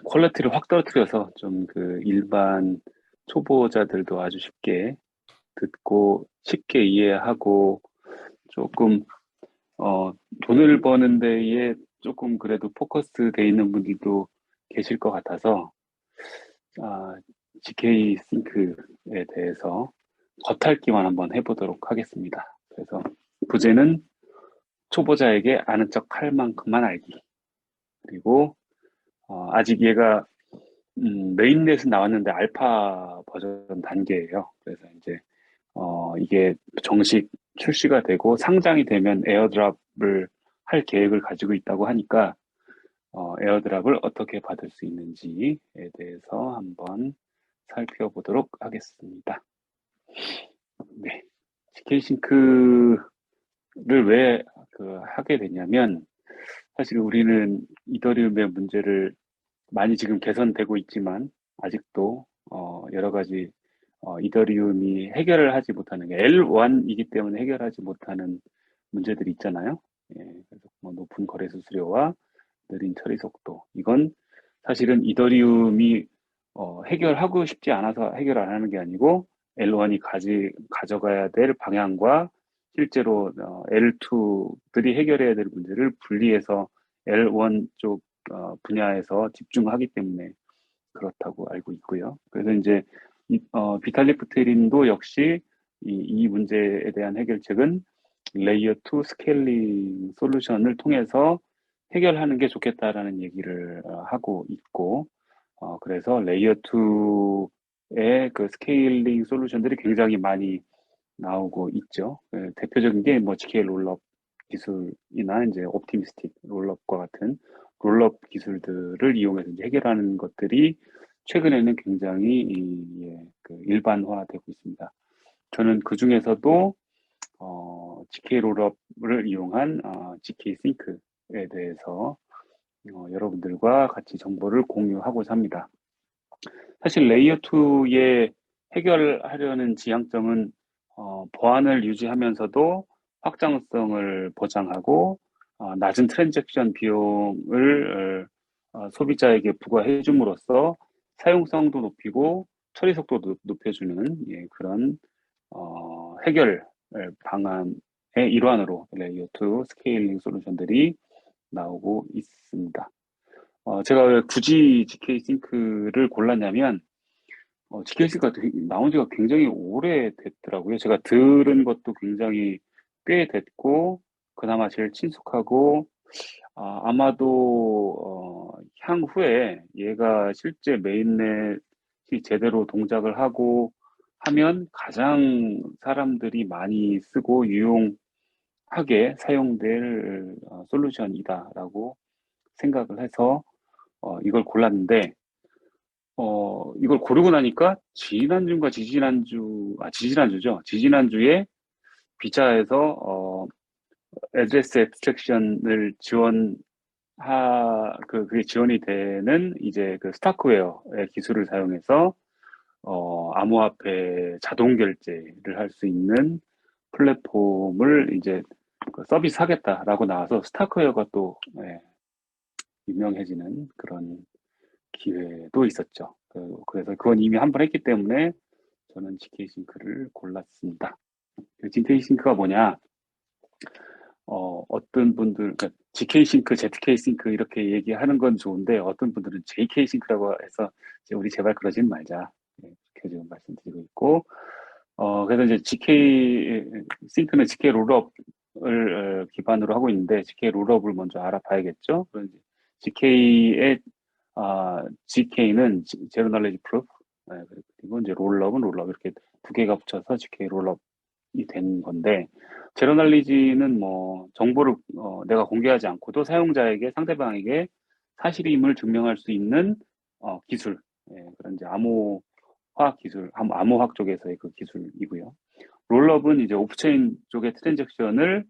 퀄리티를 확 떨어뜨려서 좀 그 일반 초보자들도 아주 쉽게 듣고 쉽게 이해하고 조금 어, 돈을 버는 데에 조금 그래도 포커스 돼 있는 분들도 계실 것 같아서 아, GK 싱크에 대해서 겉핥기만 한번 해보도록 하겠습니다. 그래서 부제는 초보자에게 아는 척 할 만큼만 알기. 그리고 아직 얘가 메인넷은 나왔는데 알파 버전 단계예요. 그래서 이제 이게 정식 출시가 되고 상장이 되면 에어드랍을 할 계획을 가지고 있다고 하니까 에어드랍을 어떻게 받을 수 있는지에 대해서 한번 살펴보도록 하겠습니다. 네. GK싱크를 왜 하게 되냐면 사실 우리는 이더리움의 문제를 많이 지금 개선되고 있지만 아직도 여러 가지 이더리움이 해결을 하지 못하는 게 L1이기 때문에 해결하지 못하는 문제들이 있잖아요. 예, 그래서 뭐 높은 거래 수수료와 느린 처리 속도. 이건 사실은 이더리움이 해결하고 싶지 않아서 해결 안 하는 게 아니고 L1이 가져가야 될 방향과 실제로 L2들이 해결해야 될 문제를 분리해서 L1 쪽 분야에서 집중하기 때문에 그렇다고 알고 있고요. 그래서 이제 비탈리 부테린도 역시 이 문제에 대한 해결책은 레이어 2 스케일링 솔루션을 통해서 해결하는 게 좋겠다라는 얘기를 하고 있고, 그래서 레이어 2의 그 스케일링 솔루션들이 굉장히 많이 나오고 있죠. 대표적인 게 뭐 GK 롤업 기술이나 이제 옵티미스틱 롤업과 같은 롤업 기술들을 이용해서 이제 해결하는 것들이 최근에는 굉장히 그 일반화되고 있습니다. 저는 그 중에서도 GK 롤업을 이용한 GK 싱크에 대해서 여러분들과 같이 정보를 공유하고자 합니다. 사실 레이어 2에 해결하려는 지향점은 보안을 유지하면서도 확장성을 보장하고 낮은 트랜잭션 비용을 소비자에게 부과해 줌으로써 사용성도 높이고 처리 속도도 높여주는 그런 해결 방안의 일환으로 레이어 2 스케일링 솔루션들이 나오고 있습니다. 제가 왜 굳이 GK 싱크를 골랐냐면 GKC가 나온 지가 굉장히 오래됐더라고요. 제가 들은 것도 굉장히 꽤 됐고, 그나마 제일 친숙하고, 아마도, 향후에 얘가 실제 메인넷이 제대로 동작을 하고 하면 가장 사람들이 많이 쓰고 유용하게 사용될 솔루션이다라고 생각을 해서 이걸 골랐는데, 이걸 고르고 나니까 지난주인가 지지난주죠. 지지난주에 비자에서 애드레스 앱스트랙션을 그게 지원이 되는 이제 그 스타크웨어의 기술을 사용해서 암호화폐 자동 결제를 할 수 있는 플랫폼을 이제 서비스 하겠다라고 나와서 스타크웨어가 또 유명해지는 그런 기회도 있었죠. 그래서 그건 이미 한 번 했기 때문에 저는 GK 싱크를 골랐습니다. GK 싱크가 뭐냐? 어떤 분들, 그러니까 GK 싱크, ZK 싱크 이렇게 얘기하는 건 좋은데 어떤 분들은 JK 싱크라고 해서 이제 우리 제발 그러진 말자. 그렇게 지금 말씀드리고 있고, 그래서 이제 GK 싱크는 GK 롤업을 기반으로 하고 있는데 GK 롤업을 먼저 알아봐야겠죠. GK의 GK는 제로 날리지 프루프, 그리고 이제 롤업은 롤업 이렇게 두 개가 붙여서 GK 롤업이 된 건데 제로 날리지는 뭐 정보를 내가 공개하지 않고도 사용자에게 상대방에게 사실임을 증명할 수 있는 기술, 그런 이제 암호화 기술, 암호학 쪽에서의 그 기술이고요. 롤업은 이제 오프체인 쪽의 트랜잭션을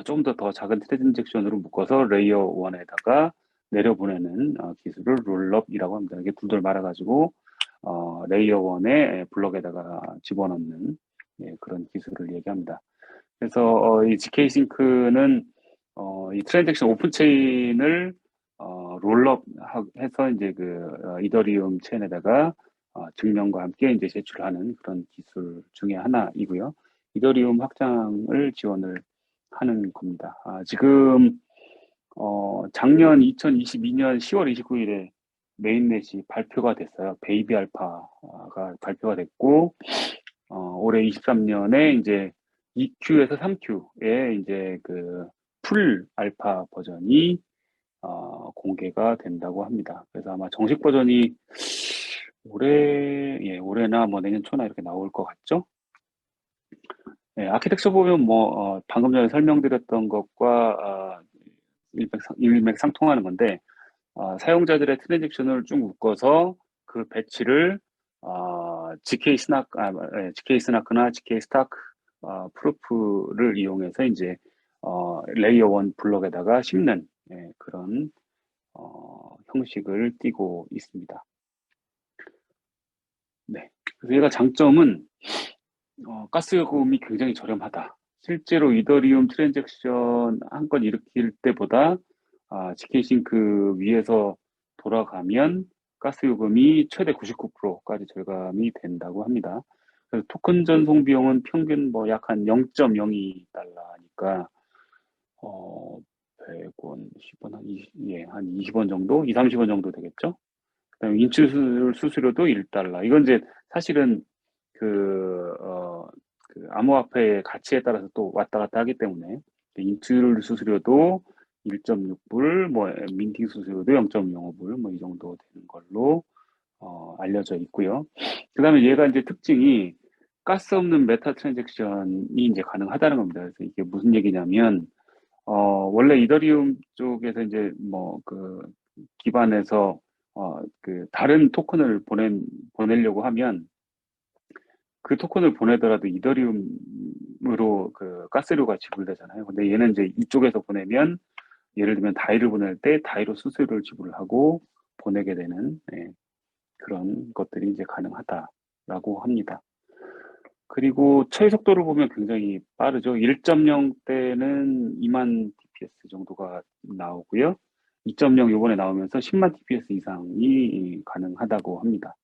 좀 더 작은 트랜잭션으로 묶어서 레이어 1에다가 내려보내는 기술을 롤업이라고 합니다. 이게 둘둘 말아가지고 레이어 1의 블럭에다가 집어넣는 그런 기술을 얘기합니다. 그래서 이 GK 싱크는 이 트랜잭션 오픈 체인을 롤업 해서 이제 이더리움 체인에다가 증명과 함께 이제 제출하는 그런 기술 중에 하나이고요. 이더리움 확장을 지원을 하는 겁니다. 지금 작년 2022년 10월 29일에 메인넷이 발표가 됐어요. 베이비 알파가 발표가 됐고, 올해 23년에 이제 2Q에서 3Q에 이제 풀 알파 버전이 공개가 된다고 합니다. 그래서 아마 정식 버전이 올해나 뭐 내년 초나 이렇게 나올 것 같죠? 네, 아키텍처 보면 방금 전에 설명드렸던 것과 일맥상통하는 건데, 사용자들의 트랜잭션을 쭉 묶어서 그 배치를 GK 스나크나 GK 스타크 프루프를 이용해서 이제 레이어 1 블록에다가 심는 그런 형식을 띠고 있습니다. 네. 그래서 얘가 장점은 가스 요금이 굉장히 저렴하다. 실제로 이더리움 트랜잭션 한 건 일으킬 때보다 GK 싱크 위에서 돌아가면 가스 요금이 최대 99%까지 절감이 된다고 합니다. 그래서 토큰 전송 비용은 평균 약 한 0.02달러니까 100원, 10원, 한 20원 정도? 2, 30원 정도 되겠죠? 그다음에 인출 수수료도 1달러. 이건 이제 사실은 암호화폐의 가치에 따라서 또 왔다 갔다 하기 때문에 인출 수수료도 1.6불, 민팅 수수료도 0.05불, 이 정도 되는 걸로 알려져 있고요. 그다음에 얘가 이제 특징이 가스 없는 메타 트랜잭션이 이제 가능하다는 겁니다. 그래서 이게 무슨 얘기냐면 원래 이더리움 쪽에서 이제 기반에서 다른 토큰을 보내려고 하면 그 토큰을 보내더라도 이더리움으로 가스료가 지불되잖아요. 근데 얘는 이제 이쪽에서 보내면 예를 들면 다이를 보낼 때 다이로 수수료를 지불을 하고 보내게 되는 그런 것들이 이제 가능하다라고 합니다. 그리고 처리 속도를 보면 굉장히 빠르죠. 1.0 때는 2만 TPS 정도가 나오고요. 2.0 요번에 나오면서 10만 TPS 이상이 가능하다고 합니다.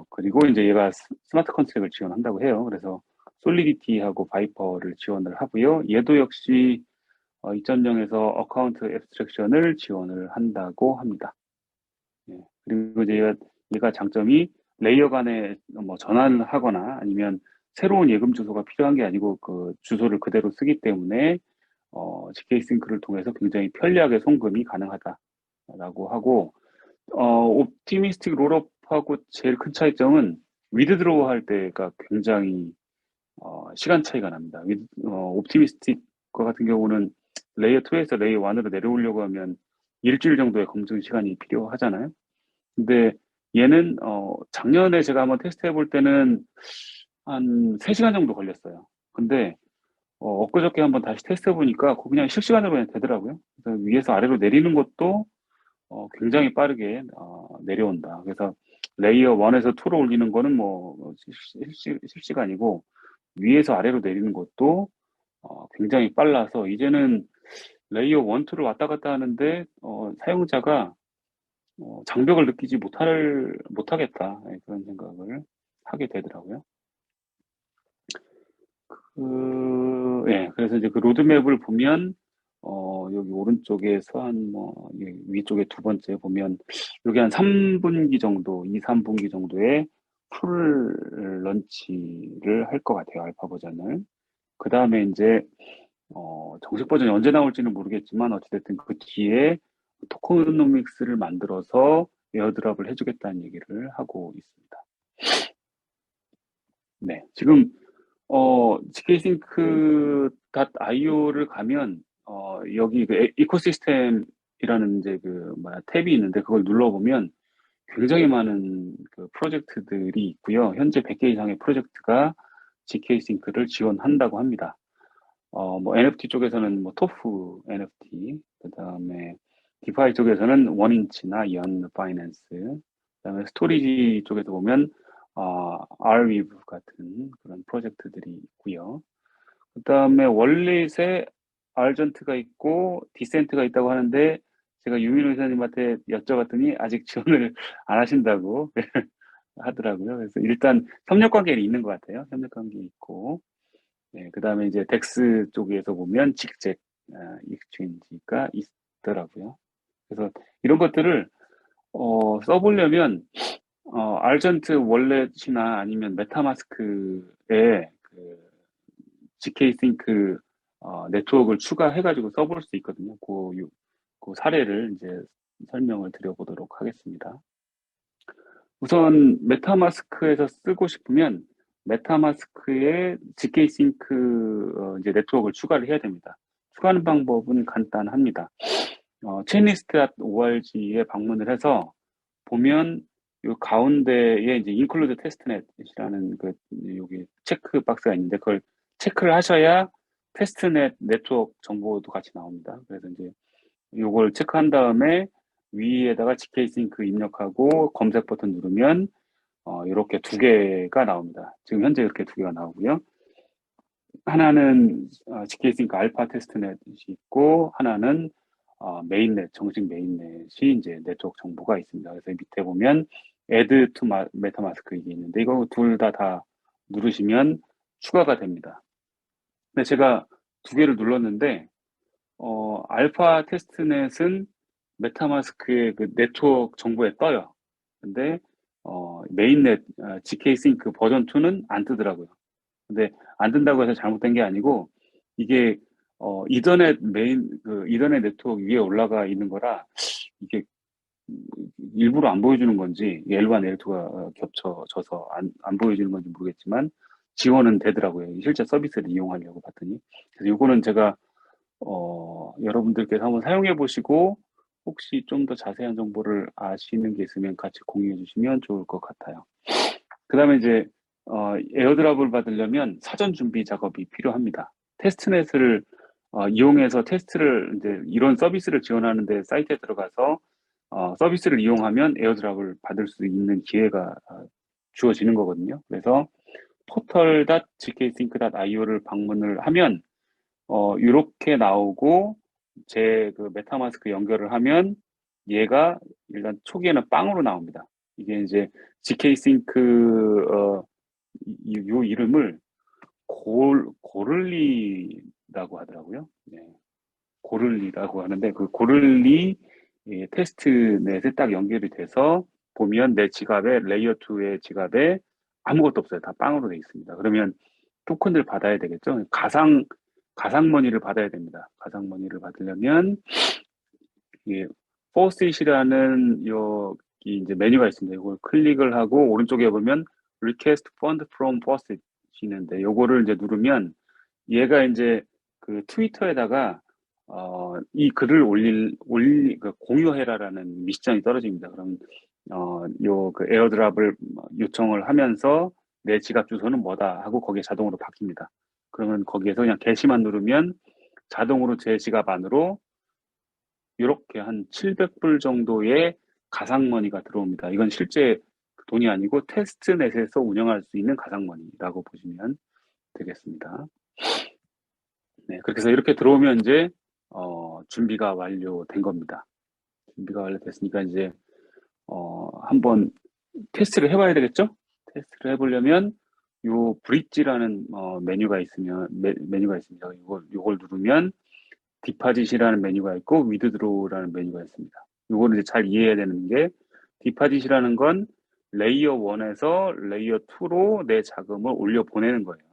그리고 이제 얘가 스마트 컨트랙을 지원한다고 해요. 그래서 솔리디티하고 바이퍼를 지원을 하고요. 얘도 역시 2.0에서 어카운트 앱스트랙션을 지원을 한다고 합니다. 그리고 이제 얘가 장점이 레이어 간에 전환을 하거나 아니면 새로운 예금 주소가 필요한 게 아니고 그 주소를 그대로 쓰기 때문에 GK 싱크를 통해서 굉장히 편리하게 송금이 가능하다라고 하고 옵티미스틱 롤업하고 제일 큰 차이점은 위드드로우 할 때가 굉장히 시간 차이가 납니다. 옵티미스틱 거 같은 경우는 레이어 2에서 레이어 1으로 내려오려고 하면 일주일 정도의 검증 시간이 필요하잖아요. 근데 얘는 작년에 제가 한번 테스트 해볼 때는 한 3시간 정도 걸렸어요. 근데 엊그저께 한번 다시 테스트 해보니까 그냥 실시간으로 그냥 되더라고요. 그래서 위에서 아래로 내리는 것도 굉장히 빠르게 내려온다. 그래서 레이어 1에서 2로 올리는 거는 실시간이고 위에서 아래로 내리는 것도 굉장히 빨라서 이제는 레이어 1, 2를 왔다 갔다 하는데 사용자가 장벽을 느끼지 못하겠다. 그런 생각을 하게 되더라고요. 그래서 이제 그 로드맵을 보면 여기 오른쪽에서 위쪽에 두 번째 보면 여기 한 3분기 정도, 2, 3분기 정도에 풀 런치를 할 것 같아요. 알파 버전을. 그 다음에 이제 정식 버전이 언제 나올지는 모르겠지만 어찌됐든 그 뒤에 토커노믹스를 만들어서 에어드랍을 해주겠다는 얘기를 하고 있습니다. 네, 지금 gksync.io를 가면 여기 이코시스템이라는 이제 탭이 있는데 그걸 눌러보면 굉장히 많은 프로젝트들이 있고요. 현재 100개 이상의 프로젝트가 gksync를 지원한다고 합니다. NFT 쪽에서는 토프 NFT, 그 다음에 디파이 쪽에서는 원인치나 연 파이낸스, 그 다음에 스토리지 쪽에서 보면 Rweave 같은 그런 프로젝트들이 있고요. 그 다음에 월릿에 알전트가 있고 디센트가 있다고 하는데 제가 유민 의사님한테 여쭤봤더니 아직 지원을 안 하신다고 하더라고요. 그래서 일단 협력 관계는 있는 것 같아요. 협력 관계 있고, 네, 그다음에 이제 덱스 쪽에서 보면 직잭 익스체인지가 있더라고요. 그래서 이런 것들을 써보려면 알전트 월렛이나 아니면 메타마스크에 그 GK 싱크 네트워크를 추가해가지고 써볼 수 있거든요. 그 사례를 이제 설명을 드려보도록 하겠습니다. 우선 메타마스크에서 쓰고 싶으면 메타마스크에 GK 싱크 이제 네트워크를 추가를 해야 됩니다. 추가하는 방법은 간단합니다. chainlist.org에 방문을 해서 보면 요 가운데에 이제 include testnet이라는 그 여기 체크 박스가 있는데 그걸 체크를 하셔야 테스트넷 네트워크 정보도 같이 나옵니다. 그래서 이제 요걸 체크한 다음에 위에다가 gksync 입력하고 검색 버튼 누르면 이렇게 두 개가 나옵니다. 지금 현재 이렇게 두 개가 나오고요. 하나는 gksync 알파 테스트넷이 있고 하나는 메인넷, 정식 메인넷이 이제 네트워크 정보가 있습니다. 그래서 밑에 보면 add to metamask 이게 있는데 이거 둘 다 누르시면 추가가 됩니다. 근데 제가 두 개를 눌렀는데 알파 테스트넷은 메타마스크의 그 네트워크 정보에 떠요. 근데 메인넷 gksync 버전 2는 안 뜨더라고요. 근데 안 뜬다고 해서 잘못된 게 아니고 이게 이더넷 이더넷 네트워크 위에 올라가 있는 거라 이게 일부러 안 보여주는 건지 L1, L2가 겹쳐져서 안 보여주는 건지 모르겠지만 지원은 되더라고요. 실제 서비스를 이용하려고 봤더니. 그래서 이거는 제가 여러분들께서 한번 사용해 보시고 혹시 좀 더 자세한 정보를 아시는 게 있으면 같이 공유해 주시면 좋을 것 같아요. 그 다음에 이제 에어드랍을 받으려면 사전 준비 작업이 필요합니다. 테스트넷을 이용해서 테스트를 이제 이런 서비스를 지원하는데 사이트에 들어가서 서비스를 이용하면 에어드랍을 받을 수 있는 기회가 주어지는 거거든요. 그래서 portal.gksync.io를 방문을 하면 이렇게 나오고 제 그 메타마스크 연결을 하면 얘가 일단 초기에는 빵으로 나옵니다. 이게 이제 gksync 요 이름을 고를리라고 하더라고요. 네. 고를리라고 하는데 그 고를리 테스트넷에 딱 연결이 돼서 보면 내 지갑에 레이어 2의 지갑에 아무것도 없어요. 다 빵으로 돼 있습니다. 그러면 토큰을 받아야 되겠죠. 가상머니를 받아야 됩니다. 가상머니를 받으려면 이 포스잇이라는 여기 이제 메뉴가 있습니다. 이걸 클릭을 하고 오른쪽에 보면 Request Fund from Faucet 있는데 요거를 이제 누르면 얘가 이제 그 트위터에다가 이 글을 그 공유해라라는 미션이 떨어집니다. 그럼 요 그 에어드랍을 요청을 하면서 내 지갑 주소는 뭐다 하고 거기에 자동으로 바뀝니다. 그러면 거기에서 그냥 게시만 누르면 자동으로 제 지갑 안으로 이렇게 한 700불 정도의 가상머니가 들어옵니다. 이건 실제 돈이 아니고 테스트넷에서 운영할 수 있는 가상머니라고 보시면 되겠습니다. 네, 그렇게 해서 이렇게 들어오면 이제 준비가 완료된 겁니다. 준비가 완료됐으니까 이제 한번 테스트를 해봐야 되겠죠? 테스트를 해보려면 요 브릿지라는 메뉴가 메뉴가 있습니다. 요걸 누르면 디파짓이라는 메뉴가 있고 위드드로우라는 메뉴가 있습니다. 요거를 이제 잘 이해해야 되는 게 디파짓이라는 건 레이어 1에서 레이어 2로 내 자금을 올려 보내는 거예요.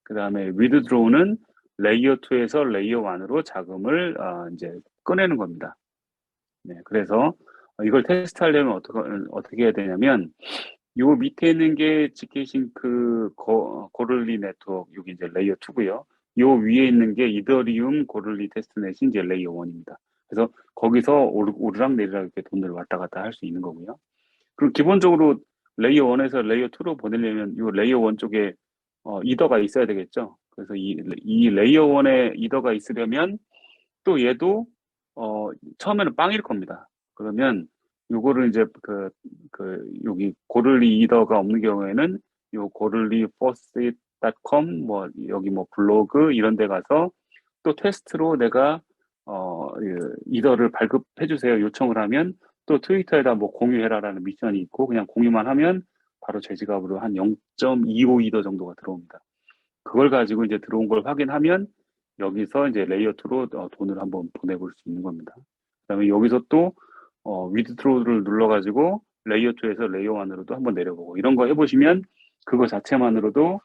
그 다음에 위드드로우는 레이어 2에서 레이어 1으로 자금을 이제 꺼내는 겁니다. 네, 그래서 이걸 테스트하려면 어떻게 해야 되냐면 요 밑에 있는 게 GK싱크 고를리 네트워크 여기 이제 레이어 2고요. 요 위에 있는 게 이더리움 고를리 테스트넷이 이제 레이어 1입니다. 그래서 거기서 오르락 내리락 이렇게 돈을 왔다 갔다 할 수 있는 거고요. 그리고 기본적으로 레이어 1에서 레이어 2로 보내려면 이 레이어 1 쪽에 이더가 있어야 되겠죠. 그래서 이 레이어 1에 이더가 있으려면 또 얘도 처음에는 빵일 겁니다. 그러면 요거를 이제 여기 고를리 이더가 없는 경우에는 요 고를리 faucet.com 뭐 여기 뭐 블로그 이런 데 가서 또 테스트로 내가 이더를 발급해 주세요 요청을 하면 또 트위터에다 뭐 공유해라라는 미션이 있고 그냥 공유만 하면 바로 제 지갑으로 한 0.25 이더 정도가 들어옵니다. 그걸 가지고 이제 들어온 걸 확인하면 여기서 이제 레이어 2로 돈을 한번 보내볼 수 있는 겁니다. 그다음에 여기서 또 위드드로우를 눌러가지고 레이어 2에서 레이어 1으로도 한번 내려보고 이런 거 해보시면 그거 자체만으로도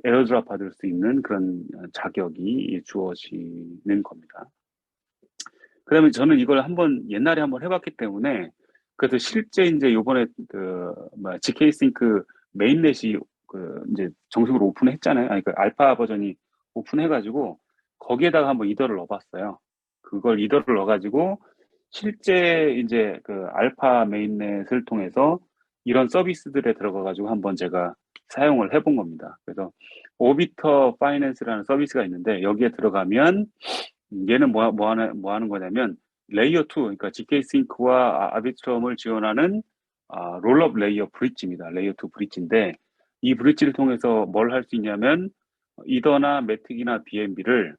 에어드랍 받을 수 있는 그런 자격이 주어지는 겁니다. 그다음에 저는 이걸 옛날에 한번 해봤기 때문에 그래서 실제 이제 요번에 GK-Sync 메인넷이 이제 정식으로 오픈했잖아요. 아니 그 알파 버전이 오픈해가지고 거기에다가 한번 이더를 넣어봤어요. 그걸 이더를 넣어가지고 실제 이제 그 알파 메인넷을 통해서 이런 서비스들에 들어가가지고 한번 제가 사용을 해본 겁니다. 그래서 오비터 파이낸스라는 서비스가 있는데 여기에 들어가면 얘는 뭐 하는 거냐면 레이어 2, 그러니까 GK-Sync와 아비트럼을 지원하는 롤업 레이어 브릿지입니다. 레이어 2 브릿지인데 이 브릿지를 통해서 뭘 할 수 있냐면 이더나 매틱이나 BNB를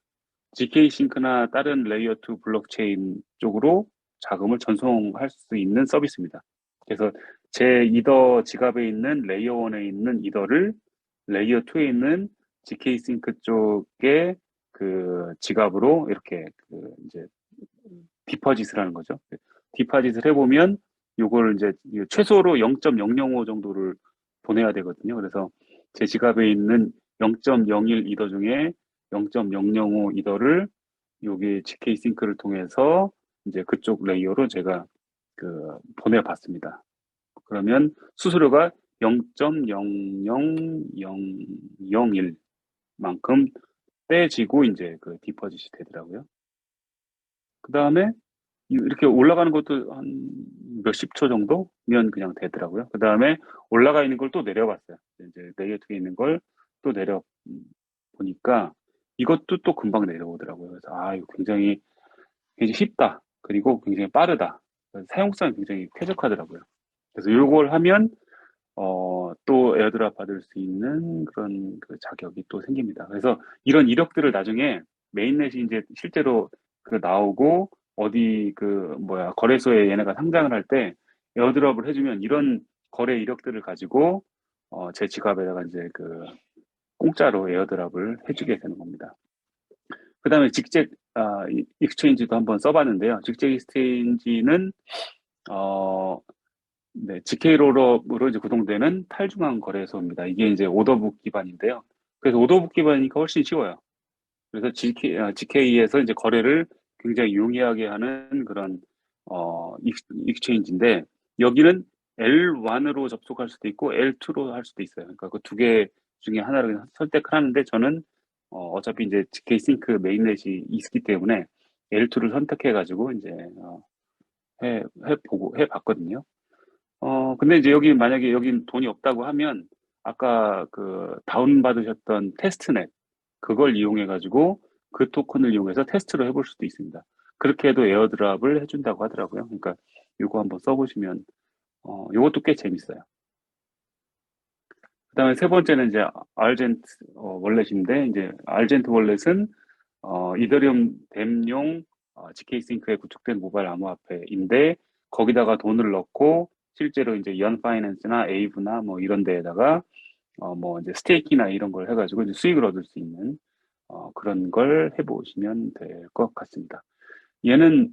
GK-Sync나 다른 레이어 2 블록체인 쪽으로 자금을 전송할 수 있는 서비스입니다. 그래서 제 이더 지갑에 있는 레이어 1에 있는 이더를 레이어 2에 있는 GK-Sync 쪽에 그 지갑으로 이렇게 이제 디퍼짓을 하는 거죠. 디퍼짓을 해보면 요걸 이제 최소로 0.005 정도를 보내야 되거든요. 그래서 제 지갑에 있는 0.01 이더 중에 0.005 이더를 여기 GK-Sync를 통해서 이제 그쪽 레이어로 제가 보내봤습니다. 그러면 수수료가 0.00001만큼 떼지고 이제 그 디퍼짓이 되더라고요. 그 다음에 이렇게 올라가는 것도 한 몇십 초 정도면 그냥 되더라고요. 그 다음에 올라가 있는 걸 또 내려봤어요. 이제 레이어 2에 있는 걸 또 내려 보니까 이것도 또 금방 내려오더라고요. 그래서 이거 굉장히 쉽다. 그리고 굉장히 빠르다. 사용성이 굉장히 쾌적하더라고요. 그래서 이걸 하면 또 에어드랍 받을 수 있는 그런 그 자격이 또 생깁니다. 그래서 이런 이력들을 나중에 메인넷이 이제 실제로 나오고 어디 거래소에 얘네가 상장을 할 때 에어드랍을 해주면 이런 거래 이력들을 가지고 제 지갑에다가 이제 공짜로 에어드랍을 해주게 되는 겁니다. 그 다음에 직잭 익스체인지도 한번 써봤는데요. 직잭 익스체인지는 네, GK롤업으로 이제 구동되는 탈중앙 거래소입니다. 이게 이제 오더북 기반인데요. 그래서 오더북 기반이니까 훨씬 쉬워요. 그래서 GK에서 이제 거래를 굉장히 용이하게 하는 그런 익스체인지인데 여기는 L1으로 접속할 수도 있고 L2로 할 수도 있어요. 그러니까 그 두 개 중에 하나를 선택을 하는데 저는 어차피 이제 GK 싱크 메인넷이 있기 때문에 L2를 선택해 가지고 이제 해봤거든요. 근데 이제 만약에 여기 돈이 없다고 하면, 아까 다운받으셨던 테스트넷, 그걸 이용해가지고 그 토큰을 이용해서 테스트로 해볼 수도 있습니다. 그렇게 해도 에어드랍을 해준다고 하더라고요. 그러니까 이거 한번 써보시면, 이것도 꽤 재밌어요. 그 다음에 세 번째는 이제 알젠트 월렛인데, 이제 알젠트 월렛은 이더리움 댐용 GK-Sync에 구축된 모바일 암호화폐인데 거기다가 돈을 넣고 실제로 이제 연파이낸스나 에이브나 뭐 이런 데에다가 뭐 이제 스테이킹이나 이런 걸 해가지고 이제 수익을 얻을 수 있는 그런 걸 해보시면 될 것 같습니다. 얘는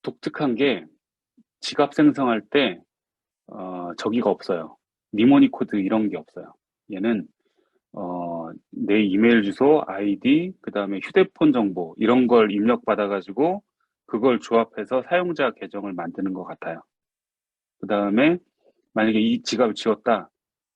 독특한 게 지갑 생성할 때 저기가 없어요. 니모니 코드 이런 게 없어요. 얘는 내 이메일 주소, 아이디, 그 다음에 휴대폰 정보, 이런 걸 입력받아가지고, 그걸 조합해서 사용자 계정을 만드는 것 같아요. 그 다음에, 만약에 이 지갑을 지웠다,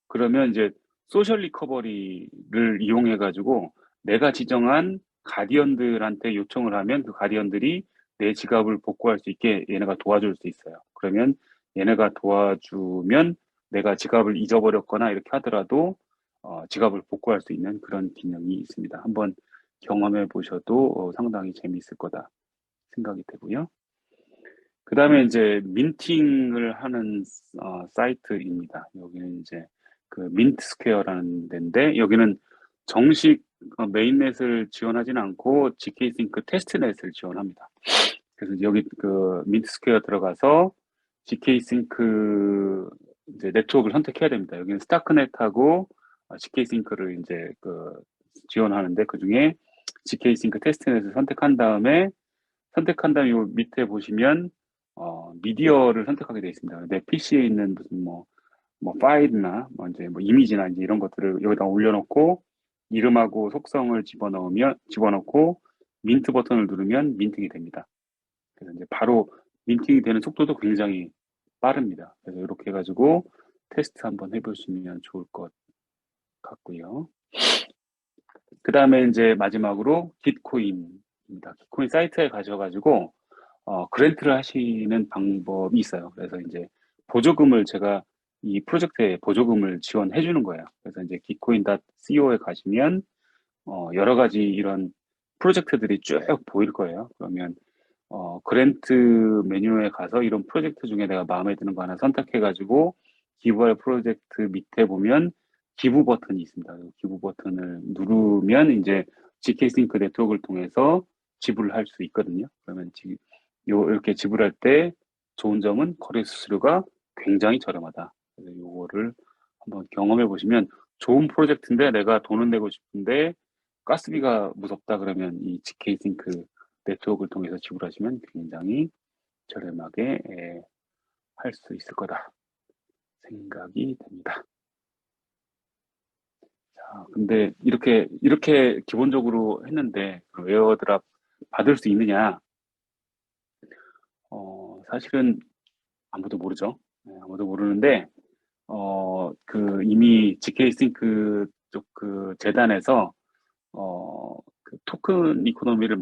그러면 이제 소셜 리커버리를 이용해가지고, 내가 지정한 가디언들한테 요청을 하면 그 가디언들이 내 지갑을 복구할 수 있게 얘네가 도와줄 수 있어요. 그러면 얘네가 도와주면 내가 지갑을 잊어버렸거나 이렇게 하더라도 지갑을 복구할 수 있는 그런 기능이 있습니다. 한번 경험해 보셔도 상당히 재미있을 거다 생각이 되고요. 그 다음에 이제 민팅을 하는 사이트입니다. 여기는 이제 그 민트 스퀘어라는 데인데 여기는 정식 메인넷을 지원하지는 않고 GK-싱크 테스트넷을 지원합니다. 그래서 여기 그 민트스퀘어 들어가서 GK-싱크 이제 네트워크를 선택해야 됩니다. 여기는 스타크넷하고 GK-싱크를 이제 그 지원하는데 그 중에 GK-싱크 테스트넷을 선택한 다음에 요 밑에 보시면 미디어를 선택하게 되어 있습니다. 내 PC에 있는 무슨 뭐 파일이나 뭐 이제 뭐 이미지나 이제 이런 것들을 여기다 올려놓고 이름하고 속성을 집어넣고 민트 버튼을 누르면 민팅이 됩니다. 그래서 이제 바로 민팅이 되는 속도도 굉장히 빠릅니다. 그래서 이렇게 해가지고 테스트 한번 해보시면 좋을 것 같고요. 그 다음에 이제 마지막으로 깃코인입니다. 깃코인 사이트에 가셔가지고 그랜트를 하시는 방법이 있어요. 그래서 이제 보조금을 제가 이 프로젝트에 보조금을 지원해 주는 거예요. 그래서 이제 gitcoin.co에 가시면 여러 가지 이런 프로젝트들이 쭉 보일 거예요. 그러면 그랜트 메뉴에 가서 이런 프로젝트 중에 내가 마음에 드는 거 하나 선택해가지고 기부할 프로젝트 밑에 보면 기부 버튼이 있습니다. 기부 버튼을 누르면 이제 GK-싱크 네트워크를 통해서 지불을 할 수 있거든요. 그러면 이렇게 지불할 때 좋은 점은 거래 수수료가 굉장히 저렴하다. 그래서 요거를 한번 경험해 보시면 좋은 프로젝트인데 내가 돈을 내고 싶은데 가스비가 무섭다 그러면 이 GK-싱크 네트워크를 통해서 지불하시면 굉장히 저렴하게 할 수 있을 거다 생각이 됩니다. 자, 근데 이렇게 기본적으로 했는데 그 에어드랍 받을 수 있느냐? 사실은 아무도 모르죠. 네, 아무도 모르는데 그 이미 GK-싱크 쪽 그 재단에서 그 토큰 이코노미를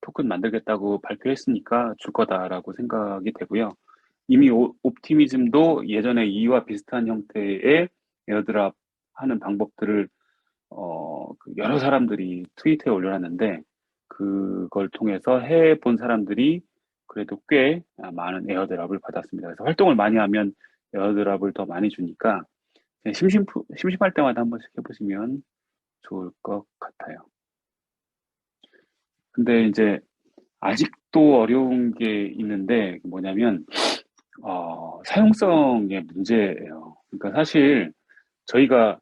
토큰 만들겠다고 발표했으니까 줄 거다라고 생각이 되고요. 이미 옵티미즘도 예전에 이와 비슷한 형태의 에어드랍 하는 방법들을 그 여러 사람들이 트위터에 올려놨는데 그걸 통해서 해본 사람들이 그래도 꽤 많은 에어드랍을 받았습니다. 그래서 활동을 많이 하면 에어드랍을 더 많이 주니까 그냥 심심할 때마다 한 번씩 해보시면 좋을 것 같아요. 근데 이제 아직도 어려운 게 있는데 뭐냐면 사용성의 문제예요. 그러니까 사실 저희가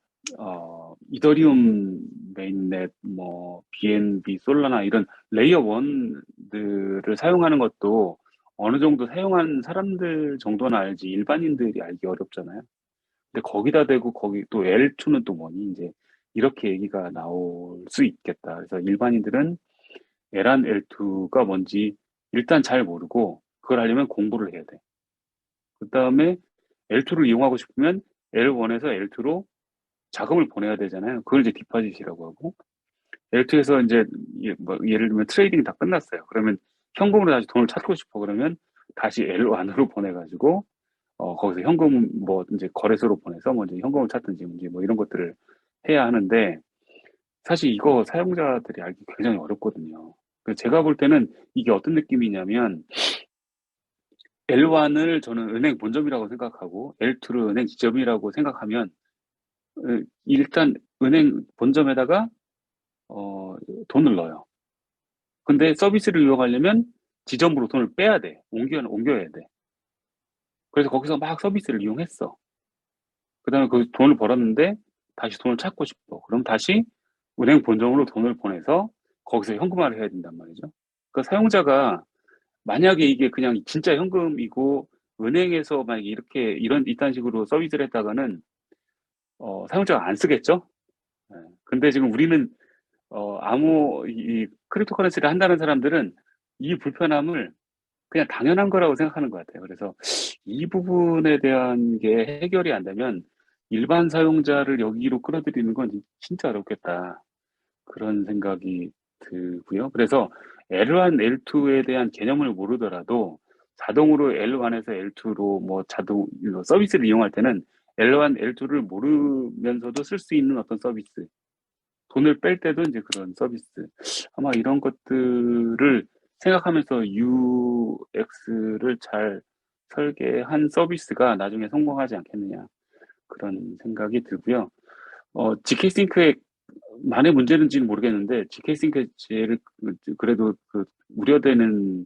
이더리움 메인넷, 뭐 BNB, 솔라나 이런 레이어 1들을 사용하는 것도 어느 정도 사용한 사람들 정도는 알지 일반인들이 알기 어렵잖아요. 근데 거기다 대고 거기 또 L2는 또 뭐니 이제 이렇게 얘기가 나올 수 있겠다. 그래서 일반인들은 L한 L2가 뭔지 일단 잘 모르고 그걸 하려면 공부를 해야 돼. 그 다음에 L2를 이용하고 싶으면 L1에서 L2로 자금을 보내야 되잖아요. 그걸 이제 디파짓이라고 하고 L2에서 이제 뭐 예를 들면 트레이딩이 다 끝났어요. 그러면 현금으로 다시 돈을 찾고 싶어 그러면 다시 L1으로 보내가지고 거기서 현금 뭐 이제 거래소로 보내서 뭐 이제 현금을 찾든지 뭐 이런 것들을 해야 하는데 사실 이거 사용자들이 알기 굉장히 어렵거든요. 그래서 제가 볼 때는 이게 어떤 느낌이냐면 L1을 저는 은행 본점이라고 생각하고 L2를 은행 지점이라고 생각하면 일단 은행 본점에다가 돈을 넣어요. 근데 서비스를 이용하려면 지점으로 돈을 빼야 돼. 옮겨야 돼. 그래서 거기서 막 서비스를 이용했어. 그다음에 그 돈을 벌었는데 다시 돈을 찾고 싶어. 그럼 다시 은행 본점으로 돈을 보내서 거기서 현금화를 해야 된단 말이죠. 그 사용자가 만약에 이게 그냥 진짜 현금이고 은행에서 만약에 이딴 식으로 서비스를 했다가는 사용자가 안 쓰겠죠? 네. 근데 지금 우리는 이 크립토커런시를 한다는 사람들은 이 불편함을 그냥 당연한 거라고 생각하는 것 같아요. 그래서 이 부분에 대한 게 해결이 안 되면 일반 사용자를 여기로 끌어들이는 건 진짜 어렵겠다. 그런 생각이 들고요. 그래서 L1, L2에 대한 개념을 모르더라도 자동으로 L1에서 L2로 뭐 서비스를 이용할 때는 L1, L2를 모르면서도 쓸 수 있는 어떤 서비스, 돈을 뺄 때도 이제 그런 서비스, 아마 이런 것들을 생각하면서 UX를 잘 설계한 서비스가 나중에 성공하지 않겠느냐 그런 생각이 들고요. GK싱크의 만의 문제는지는 모르겠는데 GK 싱크제를 그래도 그 우려되는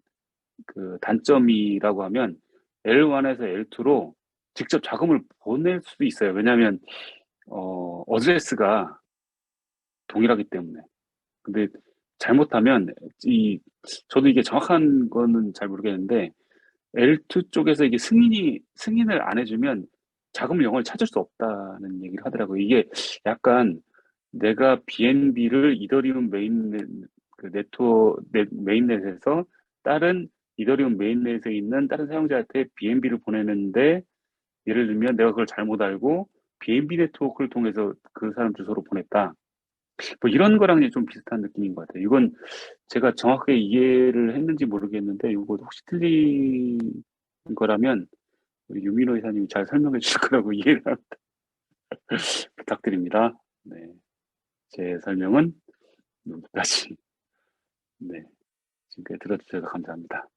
그 단점이라고 하면 L1에서 L2로 직접 자금을 보낼 수도 있어요. 왜냐하면 어드레스가 동일하기 때문에. 근데 잘못하면 이 저도 이게 정확한 거는 잘 모르겠는데 L2 쪽에서 이게 승인을 안 해주면 자금을 영원히 찾을 수 없다는 얘기를 하더라고요. 이게 약간 내가 BNB를 이더리움 그 메인넷에서 다른 이더리움 메인넷에 있는 다른 사용자한테 BNB를 보내는데 예를 들면 내가 그걸 잘못 알고 BNB 네트워크를 통해서 그 사람 주소로 보냈다. 뭐 이런 거랑 좀 비슷한 느낌인 것 같아요. 이건 제가 정확하게 이해를 했는지 모르겠는데 이거 혹시 틀린 거라면 우리 유민호 이사님이 잘 설명해 주실 거라고 이해를 부탁드립니다. 네, 제 설명은 여기까지. 네, 지금까지 들어주셔서 감사합니다.